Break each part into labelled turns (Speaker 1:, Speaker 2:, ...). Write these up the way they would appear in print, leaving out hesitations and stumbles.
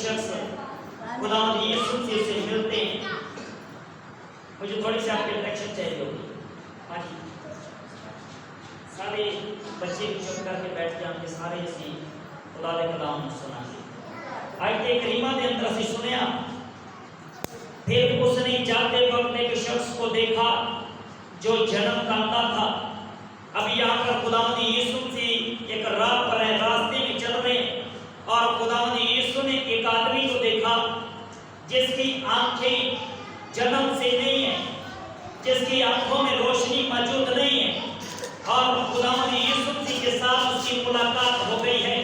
Speaker 1: شخص خداوند یسوع مسیح سے ملتے ہیں. مجھے تھوڑی سی آپ کی اٹریکشن چاہیے ہوگی. ہاں جی سارے بچے چپ کر کے بیٹھ جان کے سارے اسی خدا دے کلام سنا کے آیت کریمہ دے اندر اسی سنیا. پھر اس نے جاتے وقت ایک شخص کو دیکھا جو جنم کا اندھا تھا. اب یہاں پر خداوند یسوع مسیح ایک راہ پر ہے, راستے میں چل رہے ہیں, اور خداوند یسوع نے ایک آدمی کو دیکھا جس کی آنکھیں جنم سے نہیں ہیں, جس کی آنکھوں میں روشنی موجود نہیں ہے, اور خداوند یسوع مسیح کے ساتھ اس کی ملاقات ہو گئی ہے.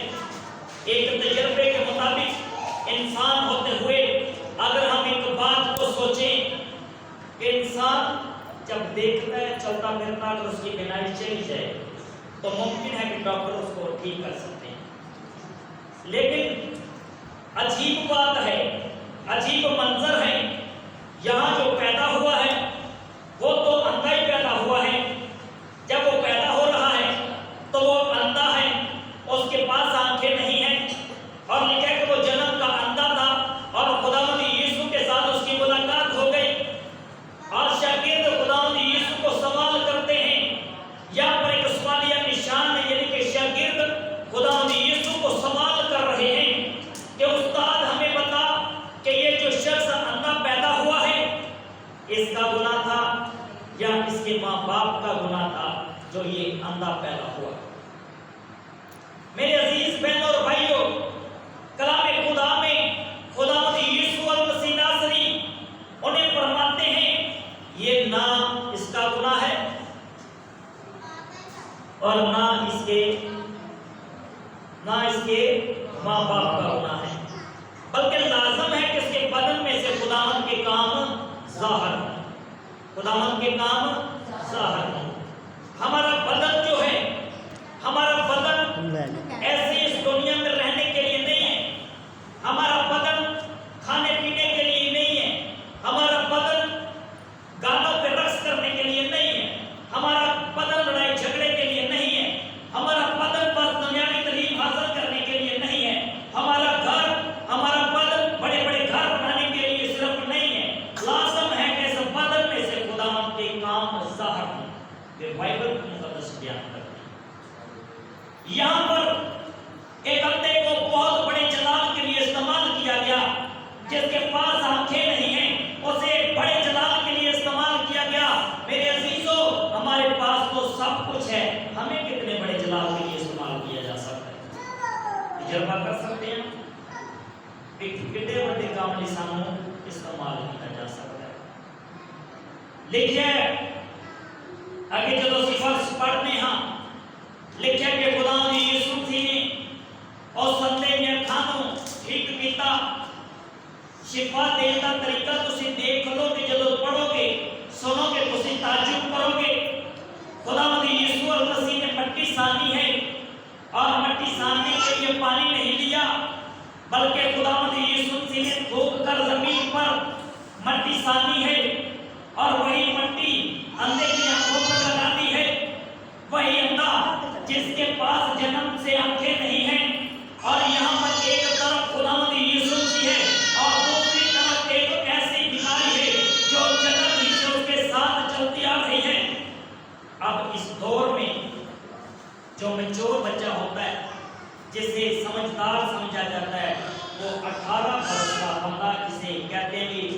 Speaker 1: ایک تجربے کے مطابق انسان ہوتے ہوئے اگر ہم ایک بات کو سوچیں کہ انسان جب دیکھتا ہے چلتا پھرتا اگر اس کی بینائی چلی جائے تو ممکن ہے کہ ڈاکٹر اس کو ٹھیک کر سکتے ہیں. لیکن عجیب بات ہے, عجیب منظر ہے, یہاں جو پیدا ہوا ہے وہ تو اندھا ہی پیدا ہوا ہے. جب وہ پیدا ہو رہا ہے تو وہ اندھا ہے, اس کے پاس آنکھیں نہیں ہیں, اور لکھا ہے کہ وہ جنم کا اندھا تھا, اور خداوند یسوع کے ساتھ اس کی ملاقات ہو گئی. اور شاگرد خداوند یسوع کو سوال کرتے ہیں. یہاں پر ایک سوالیہ نشان ہے, یعنی کہ شاگرد خداوند یسوع کو سوال کر رہے ہیں کہ استاد ہمیں بتا کہ یہ جو شخص اندھا پیدا ہوا ہے اس کا گناہ تھا یا اس کے ماں باپ کا گناہ تھا جو یہ اندھا پیدا ہوا. میرے عزیز بہنوں اور بھائیوں, کلام خدا میں خداوند یسوع المسیح ناصری انہیں فرماتے ہیں یہ نہ اس کا گناہ ہے اور نہ اس کے ماں باپ کا گناہ ہے, بلکہ لازم ہے کہ اس کے بدن میں سے خداوند کے کام ظاہر ہوں, خداوند کے کام ظاہر ہوں. ہمارا بدن جو ہے, ہمارا بدن ایسے اس دنیا میں رہنے کے لیے نہیں ہے, ہمارا بدن کھانے پینے کے لیے نہیں ہے, ہمارا بدن گانوں پہ رقص کرنے کے لیے نہیں ہے, ہمارا بدن لڑائی جھگڑے کے لیے نہیں ہے, ہمارا بدن بس دنیاوی تعلیم حاصل کرنے کے لیے نہیں ہے, ہمارا بدن بڑے بڑے گھر بنانے کے لیے صرف نہیں ہے. لازم ہے کہ اس بدن میں سے خداوند کے کام ظاہر ہوں. یہ بائبل مقدس بیان کرتی ہے. یہاں پر ایک اندھے کو بہت بڑے جلال کے لیے استعمال کیا گیا, جس کے پاس آنکھیں نہیں ہیں اسے ایک بڑے جلال کے لیے استعمال کیا گیا. میرے عزیزو, ہمارے پاس تو سب کچھ ہے, ہمیں کتنے بڑے جلال کے لیے استعمال کیا جا سکتا ہے؟ تجربہ کر سکتے ہیں کتنے بڑے کام لسانوں استعمال کیا جا سکتا ہے. لکھے آگے چلو صفات پڑھتے ہیں. لکھے کہ خداوند یسوع مسیح نے اور سندے میں کھانوں ٹھیک کیتا. شفا دین کا طریقہ تسی دیکھ لو کہ جدو پڑھو گے سنو گے تسی تعجب کرو گے. خداوند یسوع المسیح نے مٹی سانی ہے, اور مٹی ساننے کے لیے پانی نہیں لیا, بلکہ خداوند یسوع مسیح نے تھوک کر زمین پر مٹی سانی ہے, اور وہی مٹی اندھے کی آنکھوں پر لگا دی ہے. وہی اندھا جس کے پاس جنم سے آنکھیں نہیں ہیں, اور یہاں پر ایک طرف خداوند یسوع مسیح ہے اور دوسری طرف ایک ایسی بیماری ہے جو جنم ہی سے اس کے ساتھ چلتی آ رہی ہے. اب اس دور میں جو میچور بچہ ہوتا ہے, جسے سمجھدار سمجھا جاتا ہے, وہ 18 برس کا بندہ جسے کہتے ہیں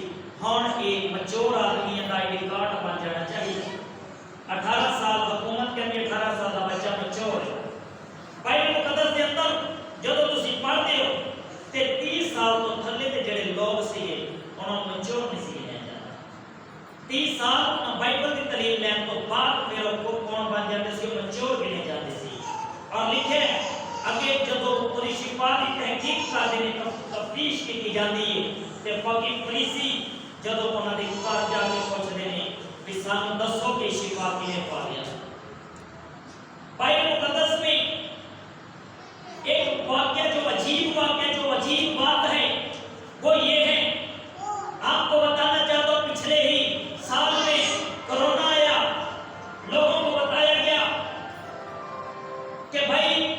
Speaker 1: ہن ایک میچور آدمی کا آئی ڈی کارڈ بن جانا چاہیے. 18 سال حکومت کے اندر 18 سال کا بچہ میچور ہے. بائبل مقدس کے اندر جدو تسی پڑھتے ہو تے 30 سال تو تھلے تے جڑے لوگ سی انہوں میچور نہیں سی لیا جاتا. 30 سال بائبل کی تعلیم لین تو بعد پھر وہ کون بن جاتے سی, میچور گنے جاتے سی. اور لکھے اگے جدو پوری شفا کی تحقیق کرتے ہیں, تفتیش کی جاتی ہے, تے فقی پولیسی جدو انہوں نے گھر جا کے پوچھتے ہیں کہ سانو دسو کہ شفا کینے پا لیا. بائبل مقدس میں ایک واقعہ جو عجیب بات ہے وہ یہ ہے, آپ کو بتانا چاہتا ہوں پچھلے ہی سال میں کرونا آیا, لوگوں کو بتایا گیا کہ بھائی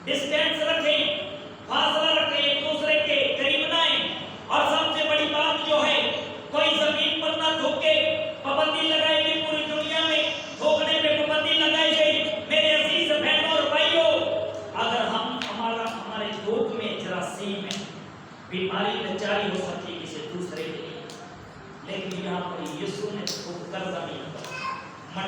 Speaker 1: ڈسٹینس رکھیں, فاصلہ رکھیں ایک دوسرے کے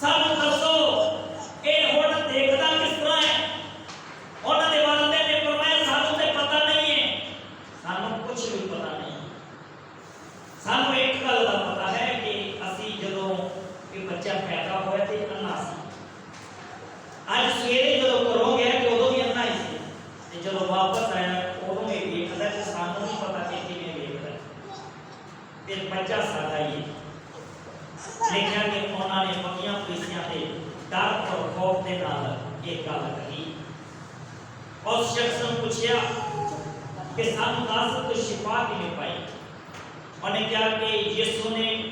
Speaker 1: ਸਾਨੂੰ ਦੱਸੋ ਇਹ ਹੁਣ ਦੇਖਦਾ ਕਿਸ ਤਰ੍ਹਾਂ ਹੈ? ਉਹਨਾਂ ਦੇ ਵਾਲਿਦ ਨੇ ਫਰਮਾਇਆ ਸਾਨੂੰ ਤੇ ਪਤਾ ਨਹੀਂ ਹੈ, ਸਾਨੂੰ ਕੁਝ ਵੀ ਪਤਾ ਨਹੀਂ। ਸਾਨੂੰ ਇੱਕ ਗੱਲ ਦਾ ਪਤਾ ਹੈ ਕਿ ਅਸੀਂ ਜਦੋਂ ਇਹ ਬੱਚਾ ਪੈਦਾ ਹੋਇਆ ਤੇ ਅੰਨਾ ਸੀ। ਅੱਜ ਸਵੇਰੇ ਜਦੋਂ ਘਰੋਂ ਗਿਆ ਤੇ ਉਦੋਂ ਵੀ ਅੰਨਾ ਹੀ ਸੀ, ਤੇ ਜਦੋਂ ਵਾਪਸ ਆਇਆ ਉਦੋਂ ਵੀ ਵੇਖਦਾ ਤੇ ਸਾਨੂੰ ਨਹੀਂ ਪਤਾ ਕਿ ਕਿਵੇਂ ਵੇਖਦਾ। ਤੇ ਬੱਚਾ ਸਾਡਾ ਹੀ ਲਿਖਿਆ ਕਿ ਉਹਨਾਂ ਨੇ ਫਕੀਆਂ ਫਰੀਸੀਆਂ ਦੇ ਡਰ ਔਰ ਖੌਫ ਦੇ ਨਾਲ ਇਹ ਗੱਲ ਕਹੀ। ਉਸ ਸ਼ਖਸ ਨੇ ਪੁੱਛਿਆ ਕਿ ਸਾਨੂੰ ਦੱਸ ਤੂੰ ਸ਼ਿਫਾ ਕਿਵੇਂ ਪਾਈ? ਉਹਨੇ ਕਿਹਾ ਕਿ ਯਿਸੂ ਨੇ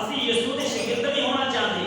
Speaker 1: ਅਸੀਂ ਯਿਸੂ ਦੇ ਸ਼ਾਗਿਰਦ ਨਹੀਂ ਹੋਣਾ ਚਾਹੁੰਦੇ,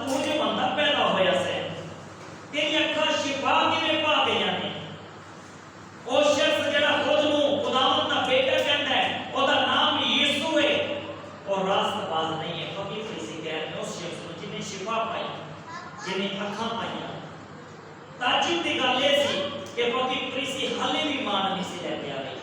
Speaker 1: ਤੂੰ ਜੋ ਬੰਦਾ ਪੈਦਾ ਹੋਇਆ ਸੀ ਤੇਰੀ ਅੱਖਾਂ ਸ਼ਿਫਾ ਕਿਵੇਂ ਪਾ ਗਈਆਂ ਨੇ? ਉਹ ਸ਼ਖਸ ਜਿਹੜਾ ਖੁਦ ਨੂੰ ਖੁਦਾਵੰਦ ਦਾ ਬੇਟਾ ਕਹਿੰਦਾ ਹੈ, ਉਹਦਾ ਨਾਮ ਯਿਸੂ ਹੈ, ਉਹ ਰਾਸਤਬਾਜ਼ ਨਹੀਂ ਹੈ। ਫਕੀਰ ਫਰੀਸੀ ਕਹਿੰਦੇ ਉਸ ਸ਼ਖਸ ਨੂੰ ਜਿਹਨੇ ਸ਼ਿਫਾ ਪਾਈ, ਜਿਹਨੇ ਅੱਖਾਂ ਪਾਈਆਂ। ਤਾਜੁਬ ਦੀ ਗੱਲ ਇਹ ਸੀ ਕਿ ਫਕੀਰ ਫਰੀਸੀ ਹਾਲੇ ਵੀ ਮਾਨ ਨਹੀਂ ਸੀ ਲੈ ਕੇ ਆ ਰਹੇ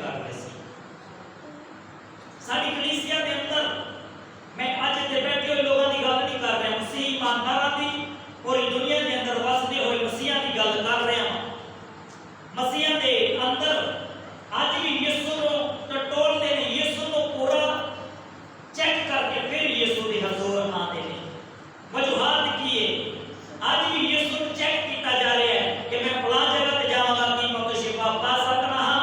Speaker 1: ਕਰ ਰਹੇ ਸੀ। ਸਾਡੀ ਕਲੀਸਿਆ ਦੇ ਅੰਦਰ ਮੈਂ ਅੱਜ ਦੇ ਬੈਠੇ ਹੋਏ ਲੋਕਾਂ ਦੀ ਗੱਲ ਨਹੀਂ ਕਰ ਰਿਹਾ, ਮਸੀਹ ਇਮਾਨਦਾਰਾਂ ਦੀ ਪੂਰੀ ਦੁਨੀਆ ਦੇ ਅੰਦਰ ਵਸਦੇ ਹੋਏ ਮਸੀਹਾਂ ਦੀ ਗੱਲ ਕਰ ਰਿਹਾ ਹਾਂ। ਮਸੀਹਾਂ ਦੇ ਅੰਦਰ ਅੱਜ ਵੀ ਯਿਸੂ ਨੂੰ ਟਟੋਲਦੇ ਨੇ, ਯਿਸੂ ਨੂੰ ਪੂਰਾ ਚੈੱਕ ਕਰਕੇ ਫਿਰ ਯਿਸੂ ਦੇ ਹਜ਼ੂਰ ਆਉਂਦੇ ਨੇ। ਵਜੂਹਾਤ ਕੀ ਹੈ? ਅੱਜ ਵੀ ਯਿਸੂ ਨੂੰ ਚੈੱਕ ਕੀਤਾ ਜਾ ਰਿਹਾ ਹੈ ਕਿ ਮੈਂ ਫਲਾਂ ਜਗ੍ਹਾ ਤੇ ਜਾਵਾਂਗਾ ਕਿ ਮੈਂ ਤੋਂ ਸ਼ਿਫਾ ਪਾ ਸਕਦਾ ਹਾਂ,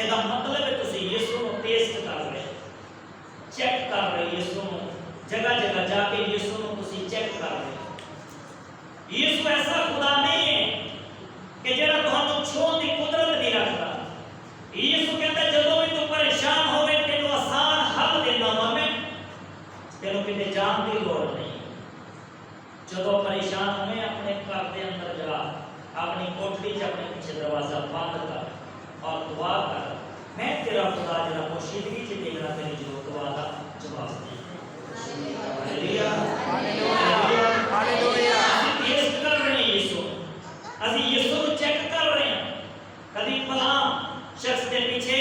Speaker 1: ਇਹਦਾ ਮਤਲਬ ਹੈ یسو ایسا خدا نہیں ہے کہ جڑا تہانوں چھوڑ دی قدرت نہیں رکھتا. یسو کہتا ہے جدوں بھی تو پریشان ہوے تینوں آسان حل دینا وا میں, تینوں کتے جان دی لوڑ نہیں. جدوں پریشان ہوے اپنے گھر دے اندر جا, اپنی کوٹھڑی چ اپنے پیچھے دروازہ بند کر اور دعا کر, میں تیرا خدا جڑا پوشیدگی چ دیکھ رہا تیری جو دعا دا جواب دے. Hallelujah hallelujah. ٹیسٹ کر رہے ہیں یسوع, اسی یسوع کو چیک کر رہے ہیں. کبھی فلاں شخص کے پیچھے,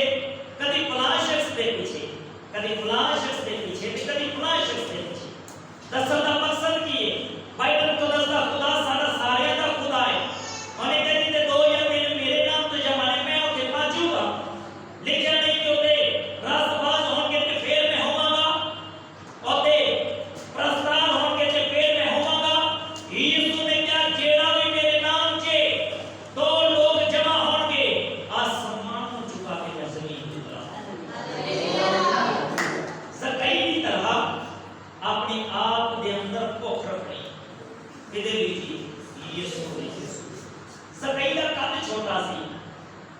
Speaker 1: کبھی فلاں شخص کے پیچھے, کبھی فلاں شخص کے پیچھے, کبھی فلاں شخص کے پیچھے. دسن کا مقصد کی ہے, بائبل کو دستا خدا سارا سارے دا خدا ہے. انہیں کہتی تے دو یا میرے نام تو جمانے میں اوتے پاجو گا, لکھیا نہیں کہ اوتے راست باز ہون کے تے پھر میں ہوواں گا, اوتے پرستار ہون کے تے پھر میں ہوواں گا. یسوع نے کیا جیڑا بھی میرے نام چے دو لوگ جمع ہون گے, آسمان کو جھکا کے میں زمین کی طرف. زکئی کی طرح اپنی آپ دے اندر بھوک رکھنی کدے لیجیے یسوع نے. زکئی دا قد چھوٹا سی,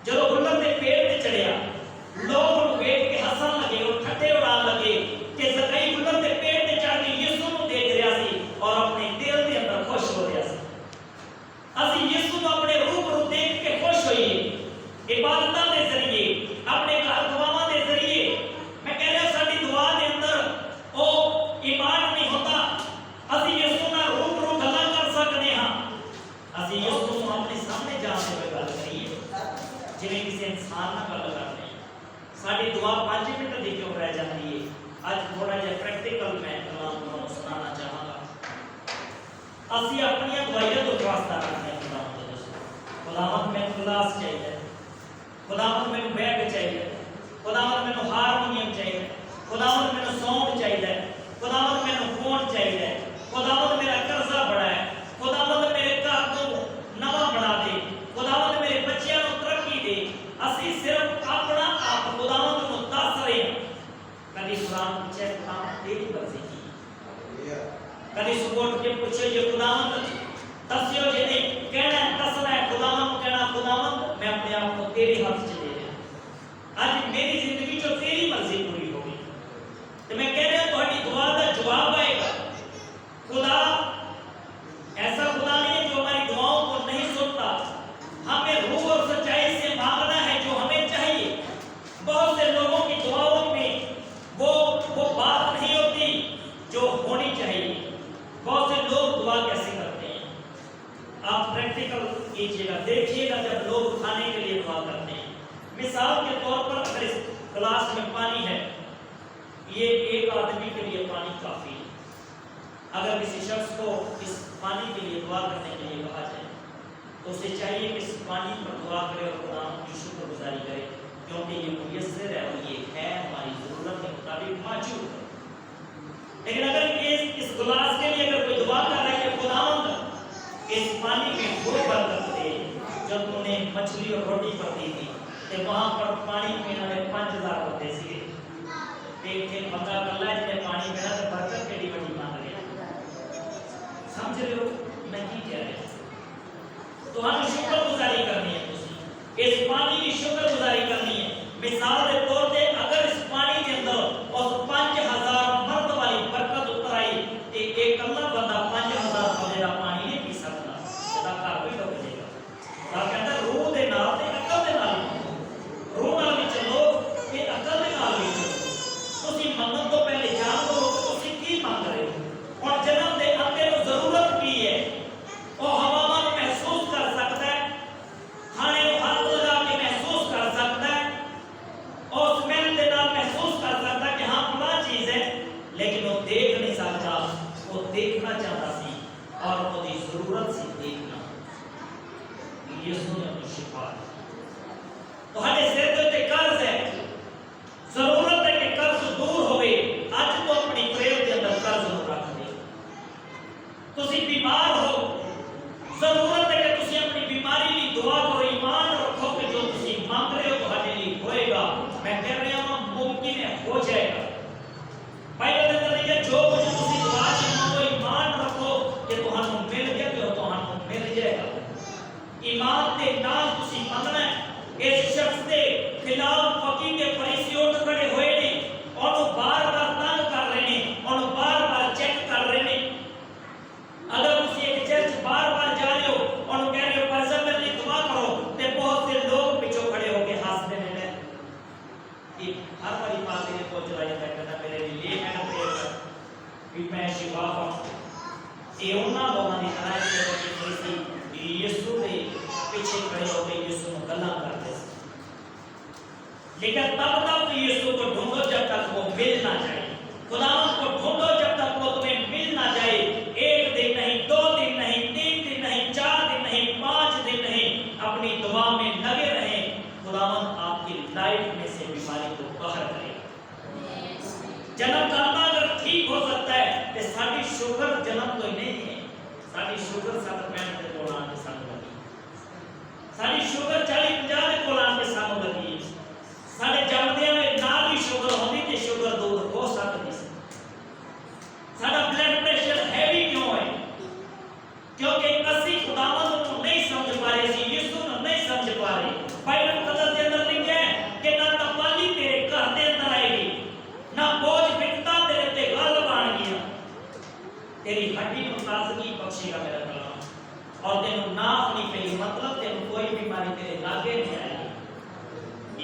Speaker 1: جدوں گلر دے پیڑ تے چڑھیا لوگ ویٹ کے ہسن لگے اور ٹھٹے اڑان لگے کہ زکئی گلر دے پیڑ تے چڑھ کے یسوع نوں دیکھ رہا سی اور اپنے دل دے اندر خوش ہو رہا سی. اسی یسوع نوں اپنے روبرو دیکھ کے خوش ہوئیے, عبادتاں دے ذریعے, اپنے گھر دعاواں دے ذریعے. میں کہہ رہا ساڈی دعا دے اندر او ایمان نہیں ہوتا, اسی یسوع نال روبرو گلاں کر سکدے ہاں. اسی یسوع نوں اپنے سامنے جان کے گل کریے جویں کسی انسان نال گل کرتے ہیں. ساڈی دعا 5 منٹ دی کیوں رہ جاتی ہے؟ اج تھوڑا جہا پریکٹیکل میں کلام تمہیں سنانا چاہاں گا. اسی اپنی دعائیاں تو واسطہ رکھتے ہیں خداوند تو دسو, خداوند میں گلاس چاہیے, خداوند میں بیگ چاہیے, خداوند میں ہارمونیم چاہیے, خداوند میں ساؤنڈ چاہیے, خداوند میں فون چاہیے, خداوند میرا قرضہ بڑا ہے, خداوند میرے گھر کو نواں بنا دے, خداوند میرے بچیاں نوں ترقی دے. اسی صرف اپنا آپ خداوند نوں دس رہے ہیں. کبھی قرآن پوچھے کام تیری مرضی کی, کبھی سپورٹ کے پوچھے یہ خداوند دسیو جی نہیں کہنا ہے دسنا ہے, خداوند کہنا خداوند میں اپنے آپ کو تیرے ہاتھ چ دے رہا. آج میری زندگی جو تیری مرضی پوری ہوگی تو میں کہہ رہا ہوں تہاڈی دعا دا جواب آئے گا. خدا ایسا خدا نہیں ہے جو ہماری دعاؤں کو نہیں سنتا. ہمیں روح اور سچائی سے مانگنا ہے جو ہمیں چاہیے. بہت سے لوگوں کی دعاؤں میں وہ بات نہیں ہوتی جو ہونی چاہیے. بہت سے لوگ دعا کیسے کرتے ہیں؟ آپ پریکٹیکل کیجیے گا, دیکھیے گا جب لوگ کھانے کے لیے دعا کرتے ہیں. مثال کے طور پر اگر اس گلاس میں پانی ہے, یہ ایک آدمی کے لیے پانی کافی ہے. اگر کسی شخص کو اس پانی کے لیے دعا کرنے کے لیے کہا جائے تو اسے چاہیے کہ اس پانی پر دعا کرے اور خدا کی شکر گزاری کرے, کیونکہ یہ میسر ہے اور یہ ہے ہماری ضرورت کے مطابق موجود ہے. لیکن اگر اس گلاس کے لیے اگر کوئی دعا کر رہا ہے کہ خداوند اس پانی میں وہ برکت دے جو تم نے مچھلی اور روٹی پر دی تھی, کہ وہاں پر پانی پینے والے 5000 ہوتے سی, ایک بندہ کلا جس نے پانی پینا تو برکت کے لیے بڑی مانگ رہے. سمجھ رہے ہو میں کی کہہ رہا ہوں؟ تو ہمیں شکر گزاری کرنی ہے, اس پانی کی شکر گزاری کرنی ہے. مثال کے طور پہ اگر اس پانی کے اندر اس 5000 مرد والی برکت اتر آئی تو ایک کلا بندہ 5000 کا پانی نہیں پی سکتا, جدا گھر بھی ڈب جائے گا. کہتا روح دے نال تے عقل دے نال, روح نال بھی چلو تے عقل دے نال بھی چلو. تسی منگن تو پہلے جان لو کہ تسی کی مانگ رہے ہو. اور جنم دے اندر ضرورت کی ہے, وہ ہوا محسوس کر سکتا ہے, کھانے کو ہاتھ لگا کے محسوس کر سکتا ہے, اور سمیل دے نال محسوس کر سکتا ہے کہ ہاں فلاں چیز ہے, لیکن وہ دیکھ نہیں سکتا. وہ دیکھنا چاہتا سی اور وہ دی ضرورت سی دیکھنا. یسوع نے اپنی شفا تو ہمیں سر تے قرض ہے, ضرورت ہے کہ قرض دور ہوئے. اج تو اپنی پریل کے اندر قرض رکھ دے. تسی بیمار ہو, ضرورت ہے کہ تسی اپنی بیماری کی دعا کرو, ایمان رکھو کہ جو تسی مانگ رہے ہو تہاڈے لیے ہوئے گا. میں کہہ رہا ہوں ممکن ہے ہو جائے گا. بائبل کے اندر لکھا جو کچھ تسی دعا چ مانگو ایمان رکھو کہ تہانوں مل گیا, کہ تہانوں لیکن تب تک یسوع کو ڈھونڈو جب تک وہ مل نہ جائے. خداوند کو ڈھونڈو جب تک وہ تمہیں مل نہ جائے. 1 دن نہیں، 2 دن نہیں، 3 دن نہیں، 4 دن نہیں، 5 دن نہیں، اپنی دعا میں لگے رہیں. خداوند آپ کی لائف میں سے بیماری کو باہر کرے. جنم کرنا اگر ٹھیک ہو سکتا ہے تو ساری شوگر جنم تو ہی نہیں ہے. ساری شوگر 60-65 کے دوران کے ساتھ لگی. ساری شوگر 40-50 کے دوران کے ساتھ لگی. سارے جمدے میں نال بھی شوگر ہوتی تو شوگر دور ہو سکتی. سارا بلڈ پریشر ہیوی کیوں ہے؟ کیونکہ اسی خداوند کو نہیں سمجھ پا رہے، اسی یسوع کو نہیں سمجھ پا رہے. بائبل مقدس کے اندر لکھا ہے کہ نہ تپالی تیرے گھر کے اندر آئے گی، نہ بوجھ بکتا تیرے تے غل بن گیا. تیری ہڈی کو تازگی بخشے گا میرا کلام، اور تینوں ناف نہیں پئی، مطلب تینوں کوئی بیماری تیرے لاگے نہیں آئے گی.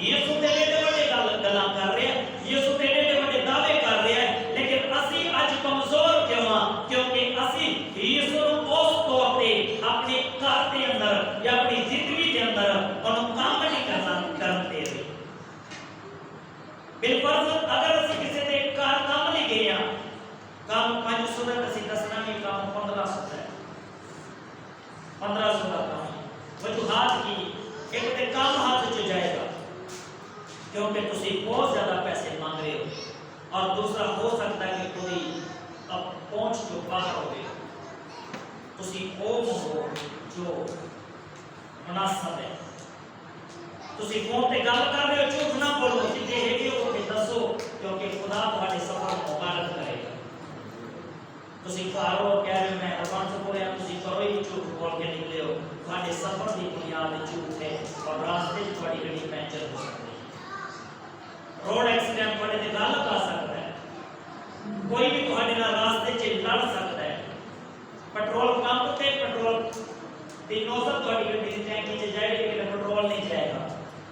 Speaker 1: یسوع تیرے تے بڑے گلاں کر رہے ہیں، یسوع تیرے تے بڑے دعوے کر رہے ہیں، لیکن اسی اج کمزور کیوں ہاں؟ کیونکہ اسی یسوع نوں اس طور تے اپنے گھر دے اندر یا اپنی زندگی دے اندر انہوں کام نہیں کرتے رہے. بالفرض اگر اسی کسی دے گھر کام نہیں گئے ہیں، کام 500 کا اسی دسنا کہ کام 1500 ہے، 1500 کا کام ہے. وجوہات کی ایک تے کام ہاتھ چ جائے گا کیونکہ تسی بہت زیادہ پیسے مانگ رہے ہو، اور دوسرا ہو سکتا ہے کہ کوئی اب پہنچ جو باہر ہو گئے، تسی او ہو جو مناسب ہے. تسی فون تے گل کر رہے ہو، جھوٹ نہ بولو، جتنے ہے ہو کے دسو، کیونکہ خدا تہاڈے سفر مبارک کرے گا. تسی گھر ہو کہہ رہے ہو میں اربان سے بولیا، تسی کرو ہی جھوٹ بول کے نکلے ہو، تہاڈے سفر کی بنیاد جھوٹ ہے، اور راستے وچ تہاڈی گاڑی پنچر ہو سکتی ہے. روڈ ایکسیڈنٹ تہاڈے تے گل پا سکتا ہے، کوئی بھی تہاڈے نال راستے چ لڑ سکتا ہے. پیٹرول پمپ تے پیٹرول دی نوزل تہاڈی گاڑی دی ٹینکی چ جائے گی لیکن پیٹرول نہیں جائے گا،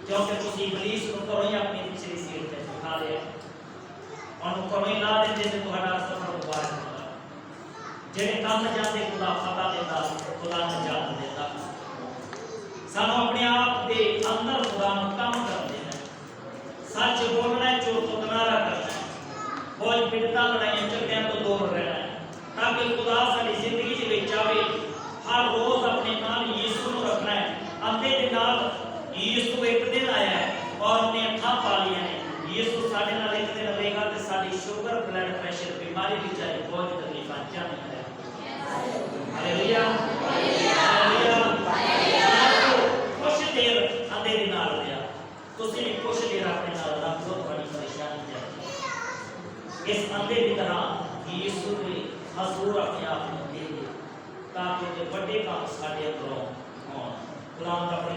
Speaker 1: کیونکہ تسی ابلیس کو کرو ہی اپنی پچھلی سیٹ تے بٹھا لیا، انہوں کرو ہی لا دیں جیسے تہاڈا سفر مبارک ہوگا. جڑے کام جاندے خدا فتح دیتا، خدا نجات دیتا. سانو اپنے آپ دے اندر خدا نوں کام کر دینا ہے، سچ بولنا ہے، جھوٹ تو کنارہ کرنا ہے، بوجھ بڑھتا لڑائیاں جھگڑیاں تو دور رہنا ہے، تاکہ خدا ساری زندگی دے وچ آوے. ہر روز اپنے نال یسوع نوں رکھنا ہے. اندے دے نال یسوع ایک دن آیا ہے اور ہم نے اکھاں پا لیا نے. یسوع ساڈے نال ایک دن رہے گا تے ساری شوگر بلڈ پریشر بیماری بھی چاہے بوجھ تکلیفاں جانے ہے. Hallelujah hallelujah hallelujah. کچھ دیر اندے دے نال رہیا، تسی بھی کچھ دیر اپنے نال رکھ لو، تہاڈی پریشانی جائے. اس اندے دی طرح یسوع دے حضور اپنے آپ کو دے دے تاکہ وہ بڑے کام ساڈے اندروں ہون. غلام اپنی